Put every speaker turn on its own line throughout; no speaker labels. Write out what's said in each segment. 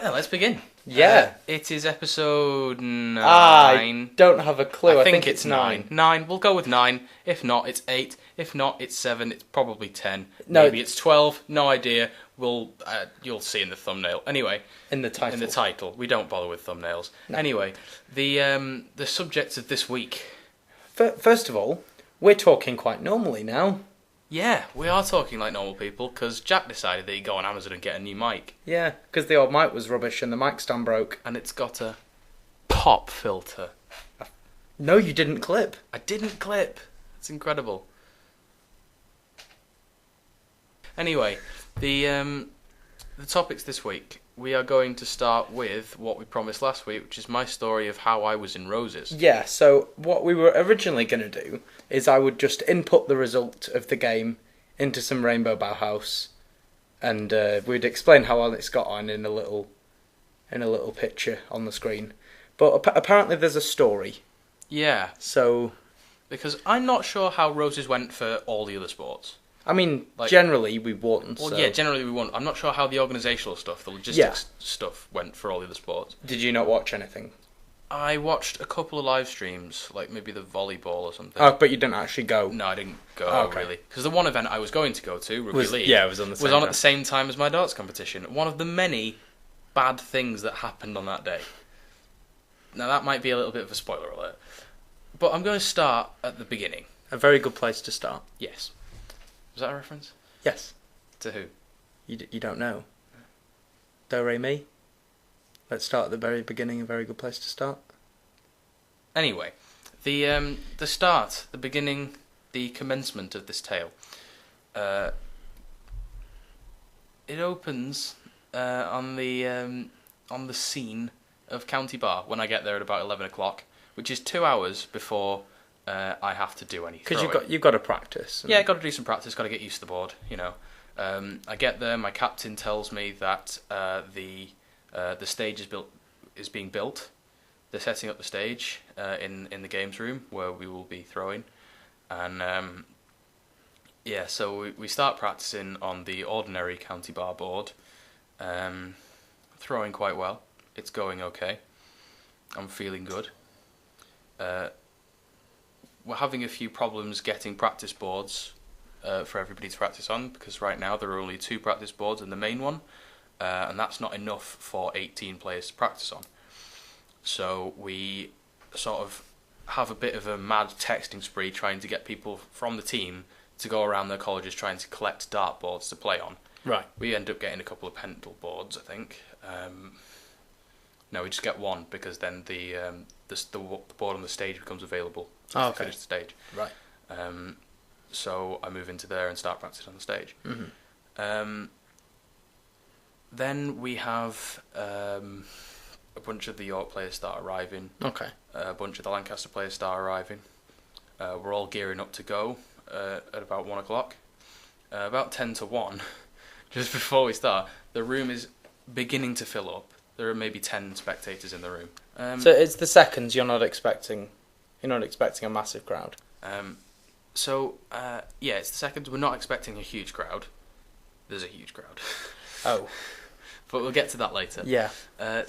then, let's begin.
Yeah.
It is episode 9.
I don't have a clue.
I think it's 9. 9. We'll go with 9. If not, it's 8. If not, it's 7. It's probably 10.
No.
Maybe it's 12. No idea. You'll see in the thumbnail. Anyway.
In the title.
In the title. We don't bother with thumbnails. No. Anyway, the subjects of this week.
First of all, we're talking quite normally now.
Yeah, we are talking like normal people, because Jack decided that he'd go on Amazon and get a new mic.
Yeah, because the old mic was rubbish and the mic stand broke.
And it's got a pop filter.
No, you didn't clip.
I didn't clip. It's incredible. Anyway, the topics this week. We are going to start with what we promised last week, which is my story of how I was in Roses.
Yeah, so what we were originally going to do is I would just input the result of the game into some Rainbow Bauhaus, and we'd explain how well it's got on in a little picture on the screen. But apparently there's a story.
Yeah.
So,
because I'm not sure how Roses went for all the other sports.
I mean, generally we won.
Well,
so.
yeah, generally we won. I'm not sure how the organisational stuff, the logistics stuff went for all the other sports.
Did you not watch anything?
I watched a couple of live streams, like maybe the volleyball or something.
Oh, but you didn't actually go?
No, I didn't go, really. Because the one event I was going to go to, Rugby League,
it was on the same
was on at the same time as my darts competition. One of the many bad things that happened on that day. Now, that might be a little bit of a spoiler alert. But I'm going to start at the beginning.
A very good place to start.
Yes. Was that a reference?
Yes.
To who?
You don't know. Do, re, mi. Let's start at the very beginning, a very good place to start.
Anyway, the start, the beginning, the commencement of this tale. It opens on the scene of County Bar when I get there at about 11 o'clock, which is 2 hours before I have to do any throwing.
Because you've got to practice.
Yeah, got to do some practice, got to get used to the board, you know. I get there, my captain tells me that the stage is being built. They're setting up the stage in the games room where we will be throwing. And so we start practicing on the ordinary County Bar board. Throwing quite well. It's going okay. I'm feeling good. We're having a few problems getting practice boards for everybody to practice on, because right now there are only 2 practice boards in the main one, and that's not enough for 18 players to practice on. So we sort of have a bit of a mad texting spree trying to get people from the team to go around their colleges trying to collect dart boards to play on.
Right.
We end up getting a couple of Pentel boards, I think. No, we just get one, because then the board on the stage becomes available to finish the stage.
Right.
So I move into there and start practicing on the stage.
Mm-hmm.
Then we have a bunch of the York players start arriving.
Okay.
A bunch of the Lancaster players start arriving. We're all gearing up to go at about 1 o'clock. About 10 to 1, just before we start, the room is beginning to fill up. There are maybe 10 spectators in the room.
So it's the seconds. You're not expecting a massive crowd.
It's the seconds. We're not expecting a huge crowd. There's a huge crowd.
Oh.
But we'll get to that later.
Yeah.
About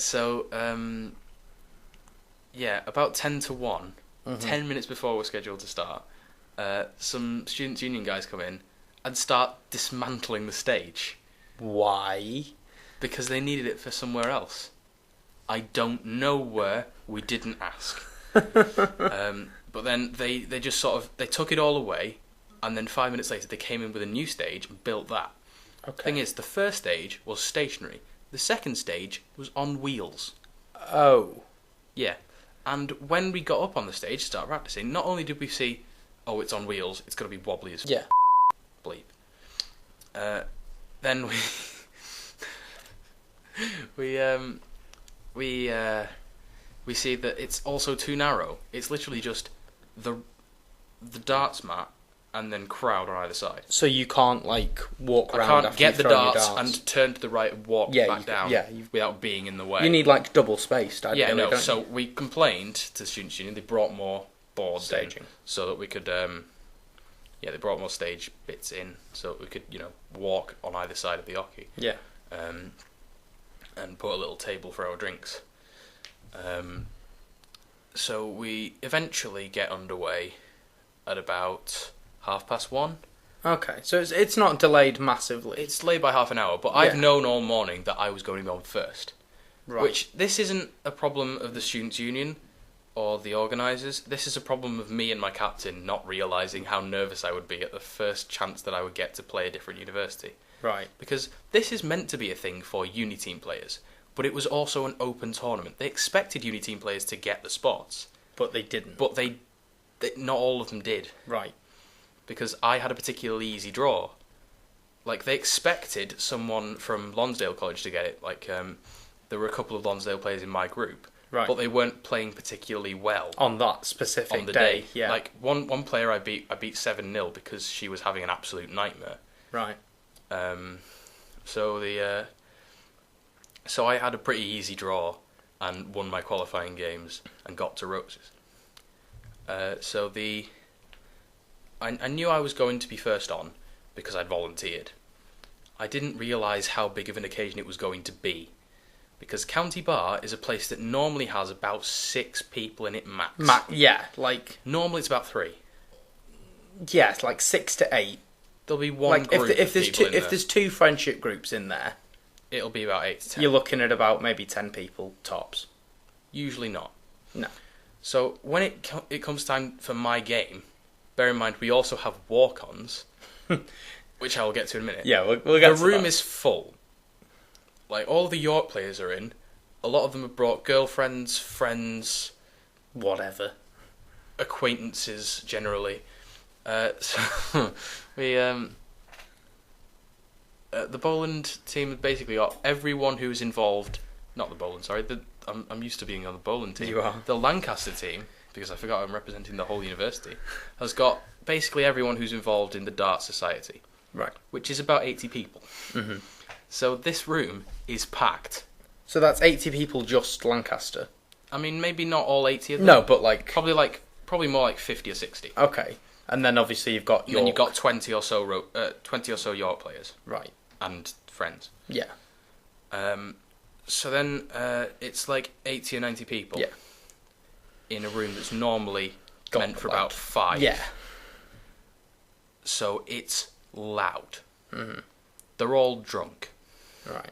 10 to 1,
mm-hmm.
10 minutes before we're scheduled to start, some Students' Union guys come in and start dismantling the stage.
Why?
Because they needed it for somewhere else. I don't know where. We didn't ask. But then they just they took it all away, and then 5 minutes later they came in with a new stage and built that.
Okay.
Thing is, the first stage was stationary. The second stage was on wheels.
Oh.
Yeah. And when we got up on the stage to start practicing, not only did we see, oh, it's on wheels, it's going to be wobbly as bleep. Then we see that it's also too narrow. It's literally just the darts mat and then crowd on either side.
So you can't walk around.
I can't
after
get the
you've thrown your
darts and turn to the right and walk back down without being in the way.
You need double spaced.
So we complained to Students' Union. They brought more boards
staging
so that we could. They brought more stage bits in so that we could walk on either side of the hockey.
Yeah.
and put a little table for our drinks. So we eventually get underway at about 1:30.
Okay, so it's not delayed massively.
It's delayed by half an hour, but I've known all morning that I was going to be on first.
Right.
Which, this isn't a problem of the Students' Union or the organisers. This is a problem of me and my captain not realising how nervous I would be at the first chance that I would get to play a different university.
Right.
Because this is meant to be a thing for uni team players, but it was also an open tournament. They expected uni team players to get the spots.
But they didn't.
But they not all of them did.
Right.
Because I had a particularly easy draw. Like, they expected someone from Lonsdale College to get it. Like, there were a couple of Lonsdale players in my group.
Right.
But they weren't playing particularly well.
On that specific
on the
day. Yeah.
Like, one player I beat 7-0 because she was having an absolute nightmare.
Right.
So I had a pretty easy draw and won my qualifying games and got to Roses. I knew I was going to be first on because I'd volunteered. I didn't realise how big of an occasion it was going to be, because County Bar is a place that normally has about 6 people in it max.
Yeah, like...
Normally it's about 3.
Yeah, it's like 6 to 8.
There'll be one
Like,
group
if there's
of people in there.
if there's 2 friendship groups in there,
It'll be about 8 to 10.
you're looking at about maybe 10 people, tops.
Usually not.
No.
So when it comes time for my game, bear in mind we also have walk-ons, which I will get to in a minute.
Yeah, we'll get to
The room
that.
is full. Like, all the York players are in. A lot of them have brought girlfriends, friends,
Whatever.
acquaintances, generally. So we the Boland team have basically got everyone who's involved. Not the Boland, sorry. I'm used to being on the Boland team.
You are.
The Lancaster team, because I forgot I'm representing the whole university, has got basically everyone who's involved in the Dart Society.
Right.
Which is about 80 people.
Mm-hmm.
So this room is packed.
So that's 80 people just Lancaster?
I mean, maybe not all 80 of them.
No, but like...
Probably more like 50 or 60.
Okay. And then obviously you've got York.
And then you've got 20 or so York players.
Right.
And friends.
Yeah.
So then it's like 80 or 90 people.
Yeah.
In a room that's normally
Got
meant for
loud.
about 5.
Yeah.
So it's loud.
Mm-hmm.
They're all drunk.
Right.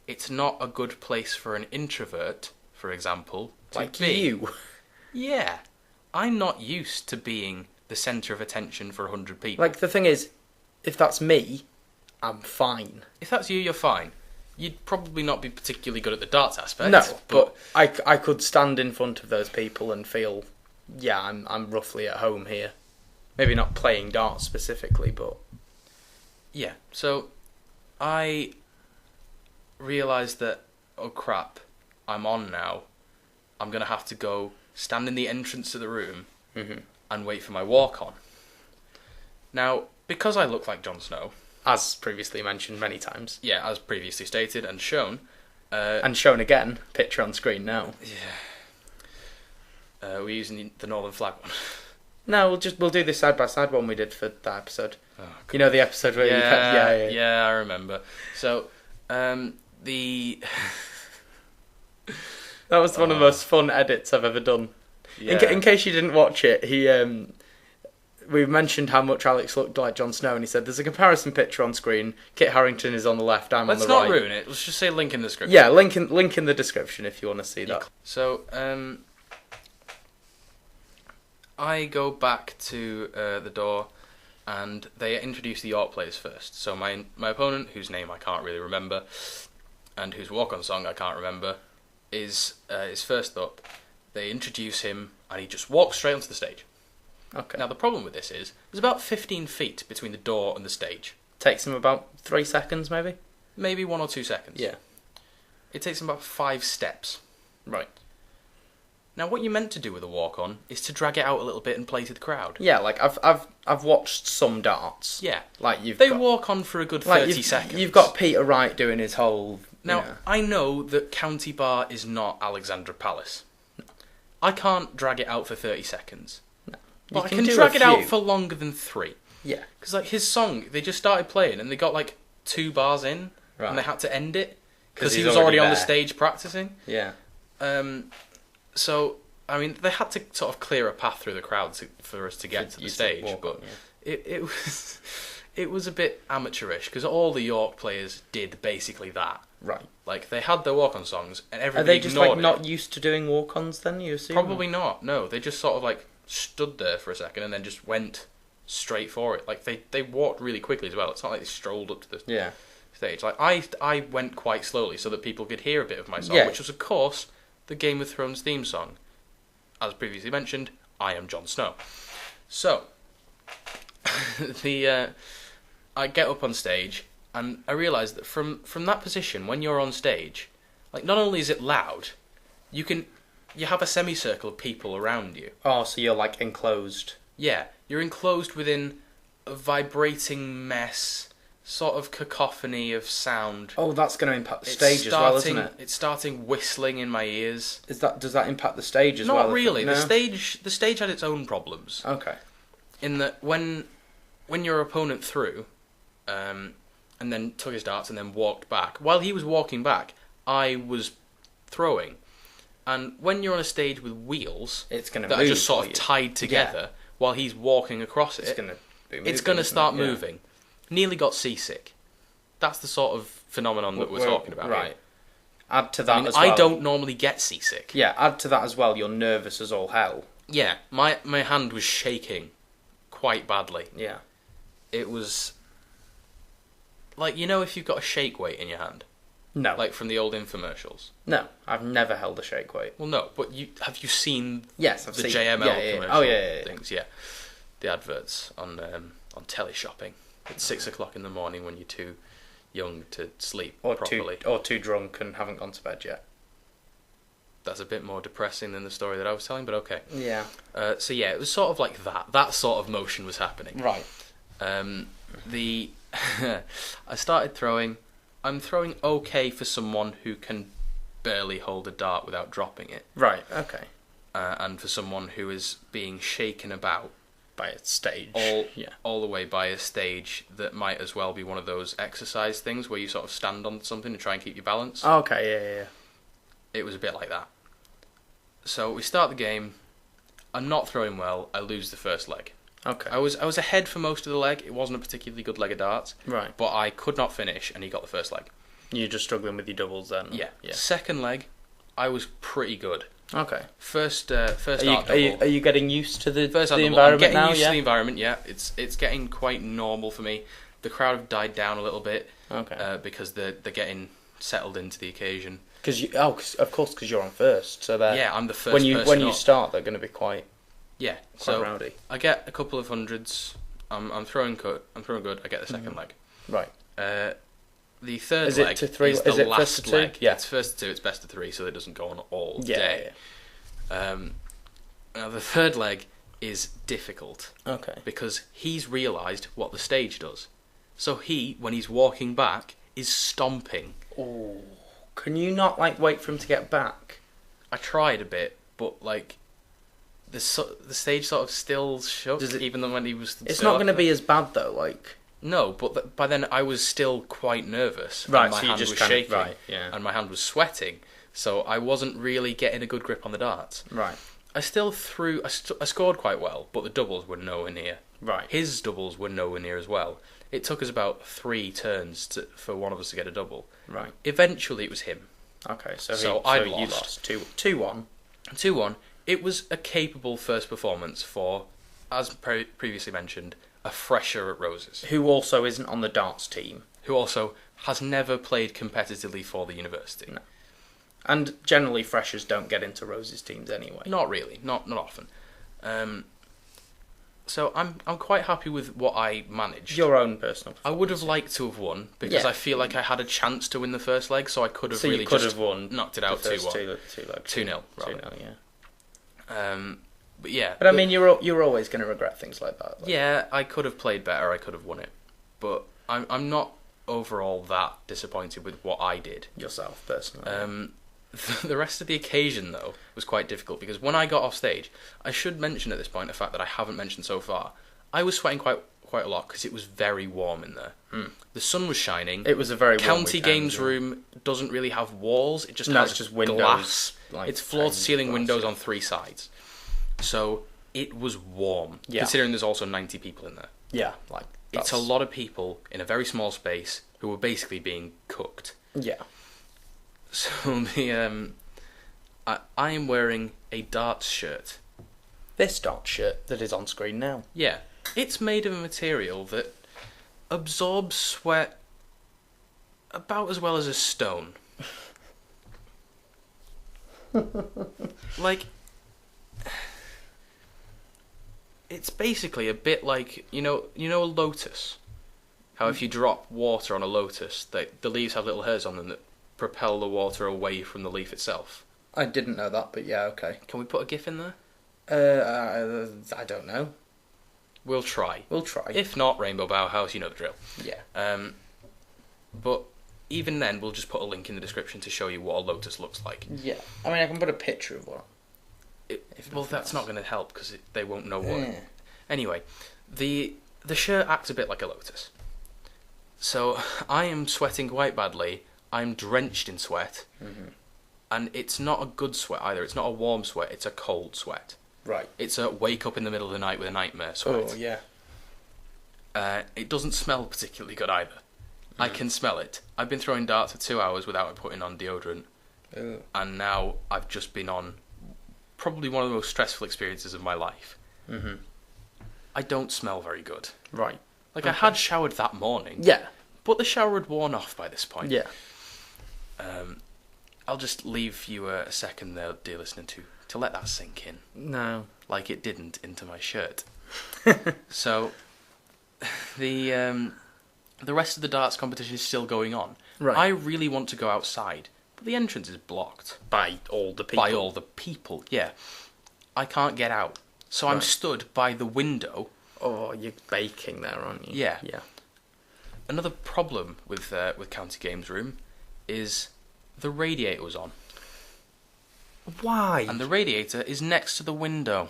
It's not a good place for an introvert, for example, to
Like
be.
you.
Yeah. I'm not used to being the centre of attention for 100 people.
Like, the thing is, if that's me, I'm fine.
If that's you, you're fine. You'd probably not be particularly good at the darts aspect.
No, but I could stand in front of those people and feel, yeah, I'm roughly at home here. Maybe not playing darts specifically, but...
Yeah, so I realised that, oh crap, I'm on now. I'm going to have to go stand in the entrance to the room and wait for my walk-on. Now, because I look like Jon Snow...
As previously mentioned many times.
Yeah, as previously stated and shown.
And shown again, picture on screen now.
Yeah. We're using the Northern Flag one.
No, we'll do the side-by-side one we did for that episode.
Oh,
you know the episode where you kept...
Yeah, I remember. So, the...
That was one of the most fun edits I've ever done.
Yeah.
In case you didn't watch it, we mentioned how much Alex looked like Jon Snow, and he said, there's a comparison picture on screen. Kit Harington is on the left, I'm
Let's
on the right.
not ruin it. Let's just say link in the description.
Yeah, link in the description if you want to see that.
So, I go back to the door, and they introduce the York players first. So my opponent, whose name I can't really remember, and whose walk-on song I can't remember, is first up. They introduce him, and he just walks straight onto the stage.
Okay.
Now, the problem with this is, there's about 15 feet between the door and the stage.
Takes him about 3 seconds, maybe?
Maybe 1 or 2 seconds.
Yeah.
It takes him about 5 steps.
Right.
Now, what you're meant to do with a walk-on is to drag it out a little bit and play to the crowd.
Yeah, like, I've watched some darts.
Yeah.
Like,
They walk on for a good 30 seconds.
You've got Peter Wright doing his whole...
Now,
you know.
I know that County Bar is not Alexandra Palace. I can't drag it out for 30 seconds. But I can
do
drag
a
it out
few.
for longer than 3.
Yeah.
Because, like, his song, they just started playing and they got, like, 2 bars in.
Right.
And they had to end it. because he was already on the
there.
stage practicing.
Yeah.
So, I mean, they had to sort of clear a path through the crowd for us to get to the stage, but it was a bit amateurish because all the York players did basically that.
Right.
Like, they had their walk-on songs, and everybody
Are they just
ignored
not used to doing walk-ons then, you assume?
Probably not, no. They just sort of, like, stood there for a second and then just went straight for it. Like, they walked really quickly as well. It's not like they strolled up to the stage. Like, I went quite slowly so that people could hear a bit of my song, which was, of course, the Game of Thrones theme song. As previously mentioned, I am Jon Snow. So, I get up on stage, and I realise that from that position, when you're on stage, like, not only is it loud, you have a semicircle of people around you.
Oh, so you're, like, enclosed.
Yeah, you're enclosed within a vibrating mess, sort of cacophony of sound.
Oh, that's going to impact the stage as well, isn't it?
It's starting whistling in my ears.
Does that impact the stage as well?
Not really.
No?
The stage had its own problems.
Okay.
In that when your opponent threw, and then took his darts and then walked back, while he was walking back, I was throwing. And when you're on a stage with wheels
it's gonna
that
move
are just sort of tied together while he's walking across it, it's going to start moving. Nearly got seasick. That's the sort of phenomenon that we're talking about.
Right.
Here.
Add to that as well.
I don't normally get seasick.
Yeah, add to that as well, you're nervous as all hell.
Yeah, my hand was shaking quite badly.
Yeah.
It was like, you know, if you've got a shake weight in your hand?
No.
Like from the old infomercials?
No, I've never held a shake weight.
Well, no, but have you seen
I've
the
seen
JML commercial
Oh, yeah.
things? Yeah. The adverts on teleshopping at 6 o'clock in the morning when you're too young to sleep properly.
Or too drunk and haven't gone to bed yet.
That's a bit more depressing than the story that I was telling, but okay.
Yeah.
So yeah, it was sort of like that. That sort of motion was happening.
Right.
I started throwing. I'm throwing okay for someone who can barely hold a dart without dropping it.
Right, okay.
And for someone who is being shaken about
by a stage.
All the way by a stage that might as well be one of those exercise things where you sort of stand on something and try and keep your balance.
Oh, okay, yeah.
It was a bit like that. So we start the game. I'm not throwing well. I lose the first leg.
Okay.
I was ahead for most of the leg. It wasn't a particularly good leg of darts.
Right.
But I could not finish, and he got the first leg.
You're just struggling with your doubles then?
Yeah. Second leg, I was pretty good.
Okay.
First dart double.
Are you getting used to the environment
I'm getting
now?
used to the environment, yeah. It's getting quite normal for me. The crowd have died down a little bit.
Okay.
Because they're getting settled into the occasion.
Of course, because you're on first. So
I'm the first.
When you start, they're going to be quite rowdy.
I get a couple of hundreds. I'm throwing good. I get the second leg.
Right.
The third
is
leg
it to three?
is
is
the
it
last
first to two?
leg.
Yeah.
It's first to two. It's best of three, so it doesn't go on all day.
Yeah.
Now the third leg is difficult.
Okay.
Because he's realised what the stage does. So he, when he's walking back, is stomping.
Oh. Can you not wait for him to get back?
I tried a bit, but the stage sort of still shook, even though when he was.
It's not going to be as bad though,
No, but by then I was still quite nervous.
Right,
and my
so you
hand
just
was
kind of-
shaking,
right, yeah.
and my hand was sweating, so I wasn't really getting a good grip on the darts.
Right.
I still threw. I scored quite well, but the doubles were nowhere near.
Right.
His doubles were nowhere near as well. It took us about 3 turns for one of us to get a double.
Right.
Eventually, it was him.
Okay, so
I
you lost 2-1.
2-1. It was a capable first performance for, as previously mentioned, a fresher at Roses.
Who also isn't on the darts team.
Who also has never played competitively for the university.
No. And generally freshers don't get into Roses teams anyway.
Not really. Not often. So I'm quite happy with what I managed.
Your own personal performance.
I would have liked to have won because I feel like I had a chance to win the first leg, so I could have really just
won
knocked it out
2-1.
2-0.
2-0, yeah.
But yeah.
But I mean, you're always going to regret things like that.
Yeah, I could have played better. I could have won it, but I'm not overall that disappointed with what I did
Yourself personally.
The rest of the occasion, though, was quite difficult because when I got off stage, I should mention at this point a fact that I haven't mentioned so far. I was sweating quite a lot because it was very warm in there. The sun was shining.
It was a very warm
County
weekend,
Games room doesn't really have walls. It just
No,
has
it's just windows,
glass.
like
It's floor-to-ceiling
framed
windows
glass,
on 3 sides. So it was warm,
Yeah.
considering there's also 90 people in there.
Yeah, like
It's a lot of people in a very small space who were basically being cooked.
Yeah.
So I am wearing a darts shirt.
This dot shirt that is on screen now.
Yeah, it's made of a material that absorbs sweat about as well as a stone. Like, it's basically a bit like, you know a lotus? How if you drop water on a lotus, the leaves have little hairs on them that propel the water away from the leaf itself.
I didn't know that, but yeah, okay.
Can we put a GIF in there?
I don't know.
We'll try.
We'll try.
If not, Rainbow Bauhaus, you know the drill.
Yeah.
But even then, we'll just put a link in the description to show you what a lotus looks like.
Yeah. I mean, I can put a picture of one.
Well, that's not going to help because they won't know what.
Yeah.
Anyway, the shirt acts a bit like a lotus. So I am sweating quite badly. I'm drenched in sweat.
Mm-hmm.
And it's not a good sweat either. It's not a warm sweat. It's a cold sweat.
Right.
It's a wake up in the middle of the night with a nightmare sweat.
Oh, yeah.
It doesn't smell particularly good either. I can smell it. I've been throwing darts for 2 hours without putting on deodorant.
Ooh.
And now I've just been on probably one of the most stressful experiences of my life.
Mm-hmm.
I don't smell very good.
Right.
Like, I had showered that morning.
Yeah.
But the shower had worn off by this point.
Yeah.
I'll just leave you a second there, dear listener, to let that sink in.
No.
Like it didn't into my shirt. So, the rest of the darts competition is still going on.
Right.
I really want to go outside, but the entrance is blocked.
By all the people.
By all the people, yeah. I can't get out. So I'm
Right.
stood by the window.
Oh, you're baking there, aren't you?
Yeah.
Yeah.
Another problem with County Games Room is the radiator was on.
Why?
And the radiator is next to the window.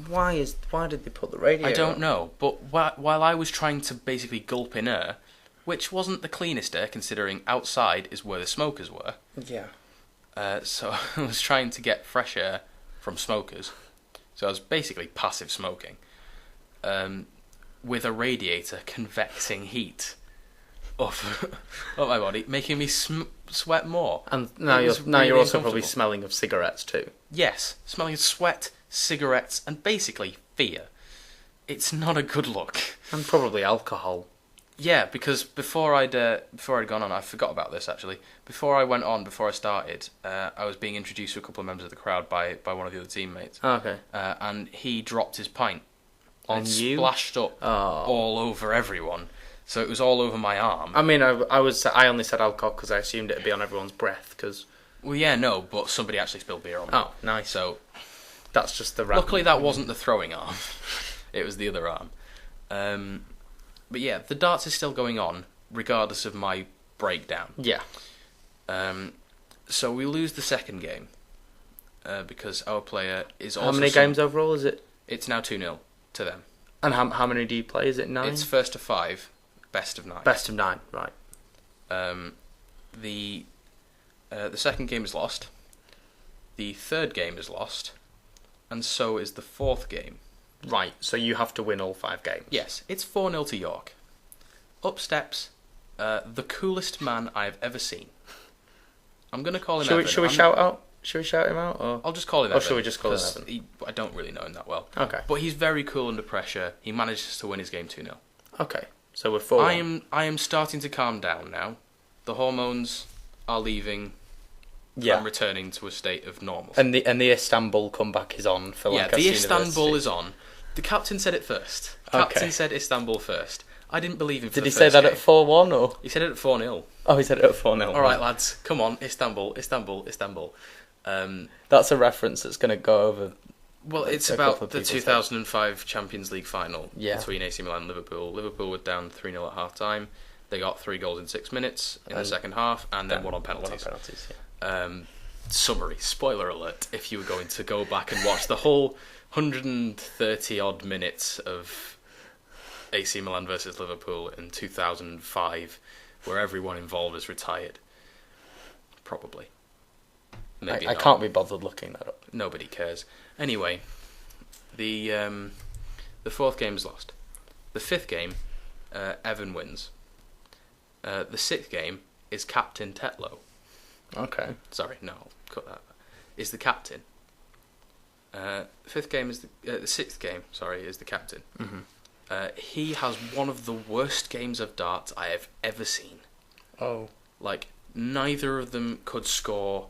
Why did they put the radiator
I don't
on?
know, but while I was trying to basically gulp in air, which wasn't the cleanest air considering outside is where the smokers were,
Yeah.
so I was trying to get fresh air from smokers, so I was basically passive smoking, with a radiator convecting heat off my body, making me sweat more.
And now
It was
you're
really
also probably
uncomfortable.
smelling of cigarettes too.
Yes, smelling of sweat, cigarettes, and basically fear. It's not a good look.
And probably alcohol.
Yeah, because before I'd gone on, I forgot about this actually. Before I started, I was being introduced to a couple of members of the crowd by one of the other teammates.
Okay.
And he dropped his pint.
On
and it
you?
splashed up
Oh.
all over everyone. So it was all over my arm.
I mean, I only said alcohol because I assumed it'd be on everyone's breath. Because
Well, yeah, no, but somebody actually spilled beer on me.
oh, nice.
So
That's just the random.
luckily that wasn't the throwing arm. It was the other arm. But yeah, the darts is still going on, regardless of my breakdown.
Yeah.
So we lose the second game, because our player is also...
How many games overall is it?
It's now 2-0 to them.
And how many do you play? Is it 9?
It's first to 5, best of 9.
Best of 9, right.
The second game is lost. The third game is lost. And so is the fourth game.
Right, so you have to win all 5 games.
Yes, it's 4-0 to York. Up steps the coolest man I've ever seen. I'm going to call him Evan.
Should we shout out? Should we shout him out? Or?
I'll just call him
Or
Evan.
should we just call him
'cause
Evan?
I don't really know him that well.
Okay.
But he's very cool under pressure. He manages to win his game 2-0.
Okay, so we're 4.
I am starting to calm down now. The hormones are leaving and returning to a state of normal.
And the Istanbul comeback is on for
yeah,
Lancaster
the Istanbul
University.
is on. The captain said it first.
Okay.
Captain said Istanbul first. I didn't believe him for
Did
the
he
first
say that
game.
at 4-1 or?
He said it at 4-0.
Oh, he said it at 4-0.
All right, lads, come on, Istanbul, Istanbul, Istanbul.
That's a reference that's going to go over.
Well, it's
a couple
about
of
the
people's
2005 Champions League final
Yeah.
between AC Milan and Liverpool. Liverpool were down 3-0 at half-time. They got 3 goals in 6 minutes in the second half, and then one on penalties. Summary, spoiler alert, if you were going to go back and watch the whole 130-odd minutes of AC Milan versus Liverpool in 2005, where everyone involved is retired. Probably.
I
not.
can't be bothered looking that up.
Nobody cares. Anyway, the fourth game's lost. The fifth game, Evan wins. The sixth game is Captain Tetlow.
Okay.
Sorry, no, cut that. Is the captain. Fifth game is the sixth game. Sorry, is the captain.
Mm-hmm.
He has one of the worst games of darts I have ever seen.
Oh.
Like, neither of them could score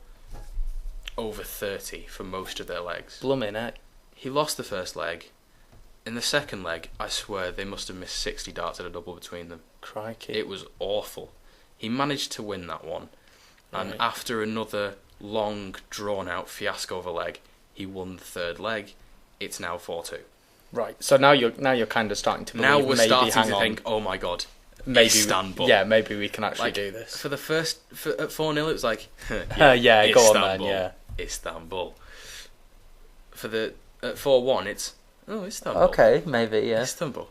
over 30 for most of their legs.
Blooming heck.
He lost the first leg. In the second leg, I swear they must have missed 60 darts at a double between them.
Crikey.
It was awful. He managed to win that one. And
Right.
after another long, drawn-out fiasco of a leg, he won the third leg. It's now 4-2.
Right. So now you're kind of starting to believe
Now we're
maybe
starting
hang
to
on.
think, oh my god,
Maybe
Istanbul.
Yeah, maybe we can actually
Like,
do this.
For the first, at 4-0, it was like,
Yeah, go on then,
Istanbul,
yeah.
Istanbul. At 4-1, it's, oh, Istanbul.
Okay, maybe, yeah.
Istanbul.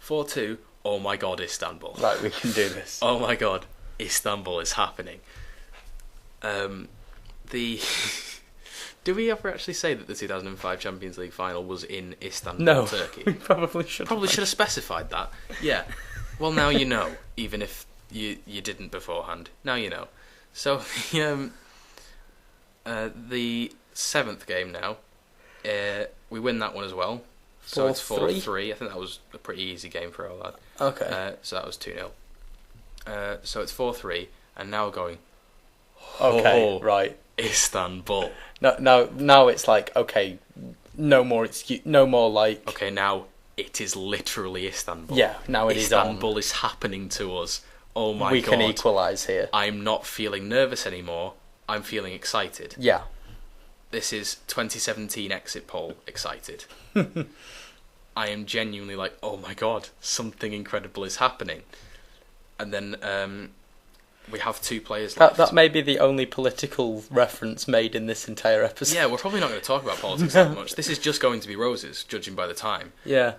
4-2, oh my god, Istanbul.
Right, we can do this.
Oh my god, Istanbul is happening. Do we ever actually say that the 2005 Champions League final was in Istanbul,
No,
Turkey?
we probably should.
Probably should have specified that. Yeah. Well, now you know, even if you didn't beforehand. Now you know. So the seventh game now, we win that one as well. So it's 4-3. I think that was a pretty easy game for our lad.
Okay.
So that was 2-0. So it's 4-3, and now we're going,
Okay,
oh,
right.
Istanbul.
Now it's like, okay, no more like...
Okay, now it is literally Istanbul.
Yeah, now it is on.
Istanbul is happening to us. Oh my god.
We can equalise here.
I'm not feeling nervous anymore. I'm feeling excited.
Yeah.
This is 2017 exit poll excited. I am genuinely like, oh my god, something incredible is happening. And then we have two players left.
That may be the only political reference made in this entire episode.
Yeah, we're probably not going to talk about politics that much. This is just going to be roses, judging by the time.
Yeah.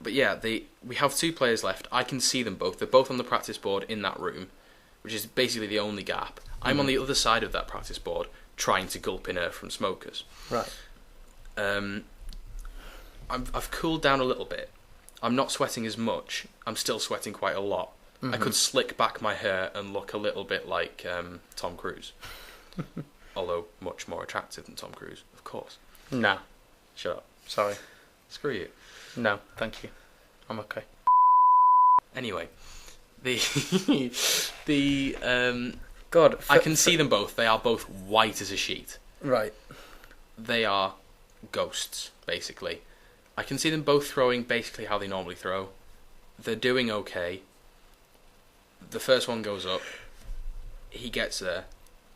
But yeah, we have two players left. I can see them both. They're both on the practice board in that room, which is basically the only gap. I'm on the other side of that practice board, trying to gulp in air from smokers.
Right.
I've cooled down a little bit. I'm not sweating as much. I'm still sweating quite a lot. I could slick back my hair and look a little bit like Tom Cruise. Although much more attractive than Tom Cruise, of course.
No.
Shut up.
Sorry.
Screw you.
No, thank you. I'm okay.
Anyway, the
God,
I can see them both. They are both white as a sheet.
Right.
They are ghosts, basically. I can see them both throwing basically how they normally throw. They're doing okay. The first one goes up. He gets there,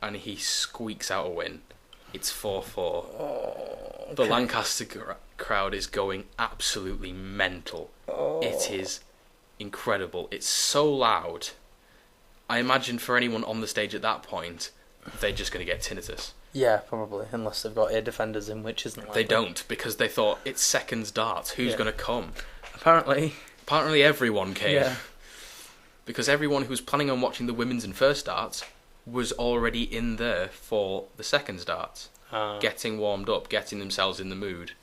and he squeaks out a win. It's 4-4.
Oh, okay.
The Lancaster crowd is going absolutely mental.
Oh.
It is incredible. It's so loud. I imagine for anyone on the stage at that point, they're just going to get tinnitus.
Yeah, probably, unless they've got ear defenders in, which isn't
They
likely.
don't, because they thought, it's seconds darts, who's
Yeah.
going to come?
Apparently
everyone came.
Yeah.
Because everyone who was planning on watching the women's and first darts was already in there for the seconds darts. Getting warmed up, getting themselves in the mood,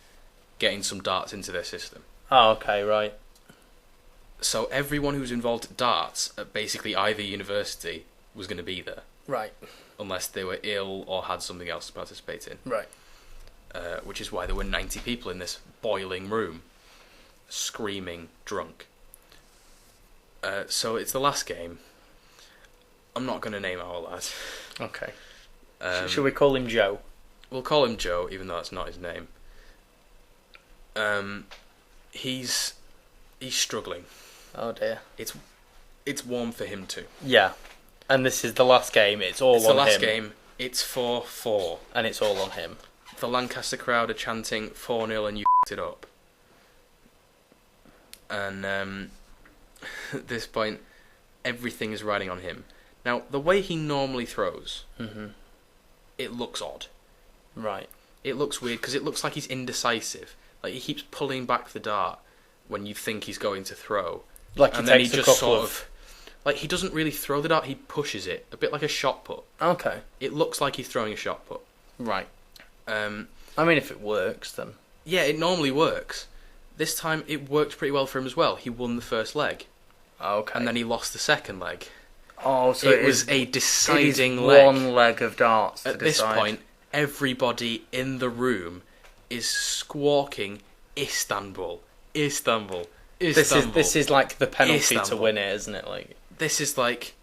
getting some darts into their system.
Oh, okay, right.
So everyone who's involved at darts at basically either university was going to be there.
Right.
Unless they were ill or had something else to participate in.
Right.
Which is why there were 90 people in this boiling room, screaming, drunk. So it's the last game. I'm not going to name our lad.
Okay. Should we call him Joe?
We'll call him Joe, even though that's not his name. He's struggling.
Oh dear.
It's warm for him too.
Yeah. And this is the last game. It's all
It's
on
the last
him.
game. It's 4-4.
And it's all on him.
The Lancaster crowd are chanting 4-0 and you it up. And at this point, everything is riding on him. Now, the way he normally throws, it looks odd.
Right.
It looks weird because it looks like he's indecisive. Like he keeps pulling back the dart when you think he's going to throw.
Like he
and then
takes
he
a
just
couple
sort
of
Like, he doesn't really throw the dart, he pushes it. A bit like a shot put.
Okay.
It looks like he's throwing a shot put.
Right.
Um,
I mean, if it works, then...
yeah, it normally works. This time, it worked pretty well for him as well. He won the first leg.
Okay.
And then he lost the second leg.
Oh, so
it was a deciding leg.
One leg of darts
At
to
this
decide.
point, everybody in the room is squawking, Istanbul, Istanbul, Istanbul.
This is like the penalty
Istanbul.
to win it, isn't it? Like,
This is like,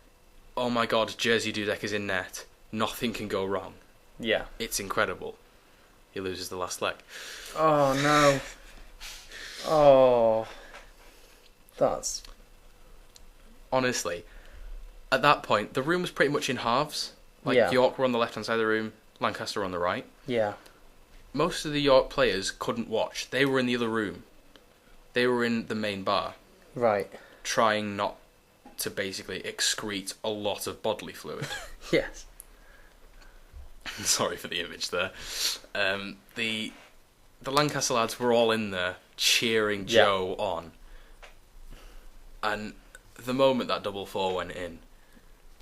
oh my god, Jerzy Dudek is in net. Nothing can go wrong.
yeah.
It's incredible. He loses the last leg.
Oh no. Oh. That's...
Honestly, at that point, the room was pretty much in halves. Like,
Yeah.
York were on the left-hand side of the room, Lancaster were on the right.
Yeah.
Most of the York players couldn't watch. They were in the other room. They were in the main bar,
Right.
trying not to basically excrete a lot of bodily fluid.
Yes.
Sorry for the image there. The Lancaster lads were all in there cheering
Yeah.
Joe on. And the moment that double four went in,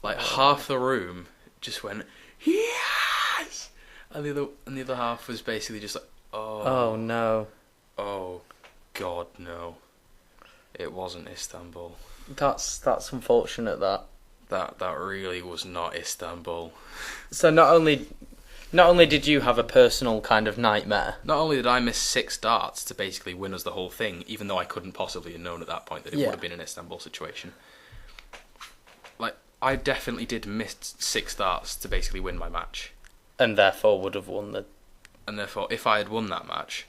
like half the room just went, yes! And the other half was basically just like,
Oh no.
oh God, no. It wasn't Istanbul.
That's unfortunate, that.
That really was not Istanbul.
So not only did you have a personal kind of nightmare.
Not only did I miss 6 darts to basically win us the whole thing, even though I couldn't possibly have known at that point that it
Yeah.
would have been an Istanbul situation. Like, I definitely did miss 6 darts to basically win my match.
And therefore would have won the...
And therefore, if I had won that match,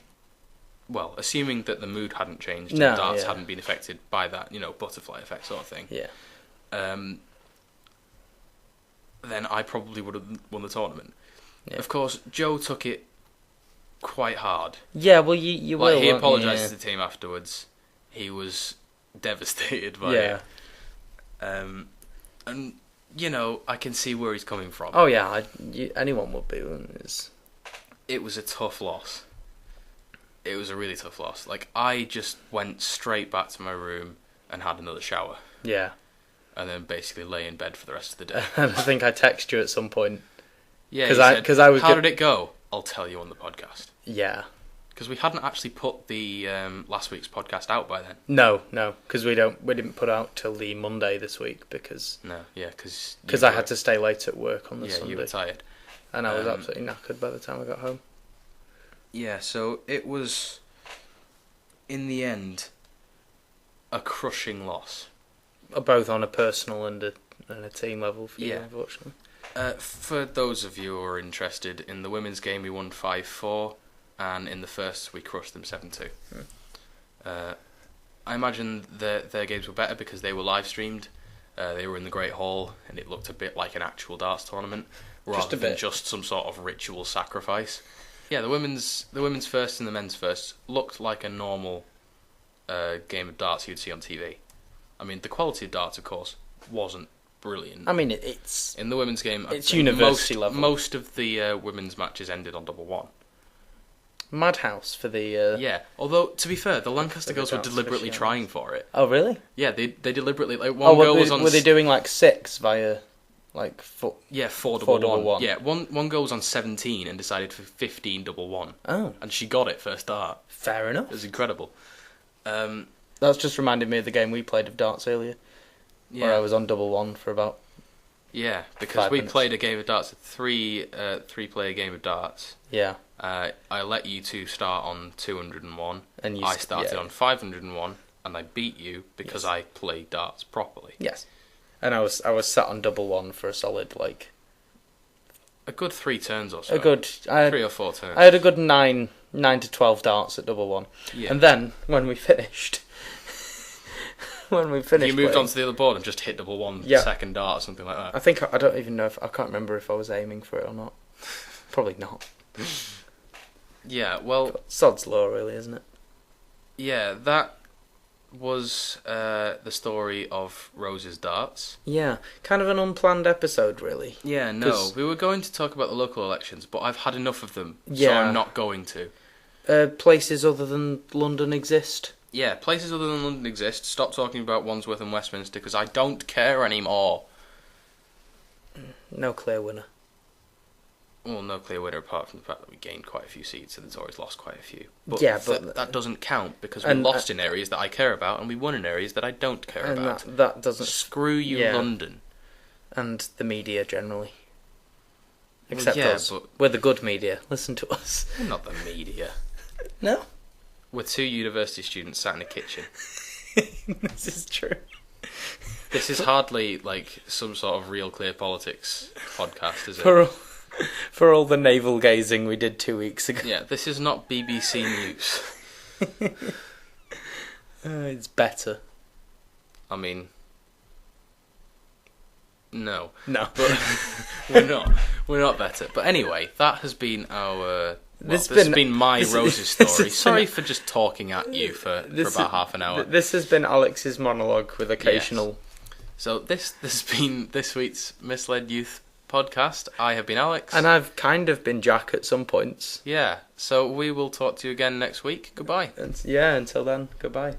well, assuming that the mood hadn't changed
No,
and darts
yeah.
hadn't been affected by that, butterfly effect sort of thing,
Yeah.
then I probably would have won the tournament.
Yeah.
Of course, Joe took it quite hard.
Yeah, well, you
Like,
will,
he
won't you?
apologised
Yeah.
to the team afterwards. He was devastated by
Yeah.
it. And, I can see where he's coming from.
Oh yeah, anyone would be.
It was a tough loss. It was a really tough loss. Like, I just went straight back to my room and had another shower.
Yeah.
And then basically lay in bed for the rest of the day.
And I think I texted you at some point.
Yeah,
'Cause I was
how did it go? I'll tell you on the podcast.
Yeah.
Because we hadn't actually put the last week's podcast out by then.
No, because we didn't put out till the Monday this week because
No, yeah, because
I had to stay late at work on the
Yeah,
Sunday.
you were tired.
And I was absolutely knackered by the time I got home.
Yeah, so it was, in the end, a crushing loss.
Both on a personal and a team level for you,
Yeah.
unfortunately.
For those of you who are interested, in the women's game we won 5-4, and in the first we crushed them 7-2. I imagine their games were better because they were live streamed. They were in the Great Hall, and it looked a bit like an actual darts tournament, rather than just some sort of ritual sacrifice. Yeah, the women's first and the men's first looked like a normal game of darts you'd see on TV. I mean, the quality of darts, of course, wasn't brilliant.
I mean, it's
In the women's game, I'd
it's
say
university level.
Most of the women's matches ended on double one.
madhouse for the...
Yeah, although, to be fair, the Lancaster
For the
girls were
darts
deliberately
aficionados.
trying for it.
Oh, really?
Yeah, they deliberately... Like,
Oh,
one girl was on...
were they doing like 6 via like 4?
Yeah, 4
4
double
double
one.
one.
Yeah, one girl was on 17 and decided for 15 double one.
Oh,
And she got it first start.
fair enough.
It was incredible.
That's just reminded me of the game we played of darts earlier, where I
Yeah,
was on double one for about...
yeah, because
5
we
minutes.
played a game of darts, a three-player game of darts.
Yeah,
I let you two start on 201.
and you...
I started
yeah.
on 501, and I beat you because
Yes.
I played darts properly.
Yes. And I was sat on double one for a solid, like...
A good 3 turns or so.
A good...
3 or 4 turns.
I had a good 9 to 12 darts at double one.
Yeah.
And then, when we finished...
You moved
playing,
on to the other board and just hit double one
Yeah.
second dart or something like that.
I think... I don't even know if... I can't remember if I was aiming for it or not. Probably not.
Yeah, well,
Sod's law, really, isn't it?
yeah, that was the story of Rose's darts.
Yeah. Kind of an unplanned episode, really.
Yeah, no,
'Cause-
we were going to talk about the local elections, but I've had enough of them, so
Yeah.
I'm not going to.
Places other than London exist.
Yeah, places other than London exist. Stop talking about Wandsworth and Westminster because I don't care anymore.
No clear winner.
Well, no clear winner apart from the fact that we gained quite a few seats and the Tories lost quite a few. But that doesn't count because we lost in areas that I care about and we won in areas that I don't care about.
That doesn't...
Screw you, London.
And the media generally. Except us. But we're the good media. Listen to us.
We're not the media.
No?
We're two university students sat in a kitchen.
This is true.
This is hardly like some sort of Real Clear Politics podcast, is it?
For all the navel gazing we did 2 weeks ago.
Yeah, this is not BBC News.
It's better.
I mean, no.
But
we're not better. But anyway, that has been our... this has been my Rose's story. Sorry for just talking at you for about half an hour.
This has been Alex's monologue with occasional... Yes.
So this has been this week's Misled Youth podcast. I have been Alex.
And I've kind of been Jack at some points.
Yeah, so we will talk to you again next week. Goodbye.
Until then, goodbye.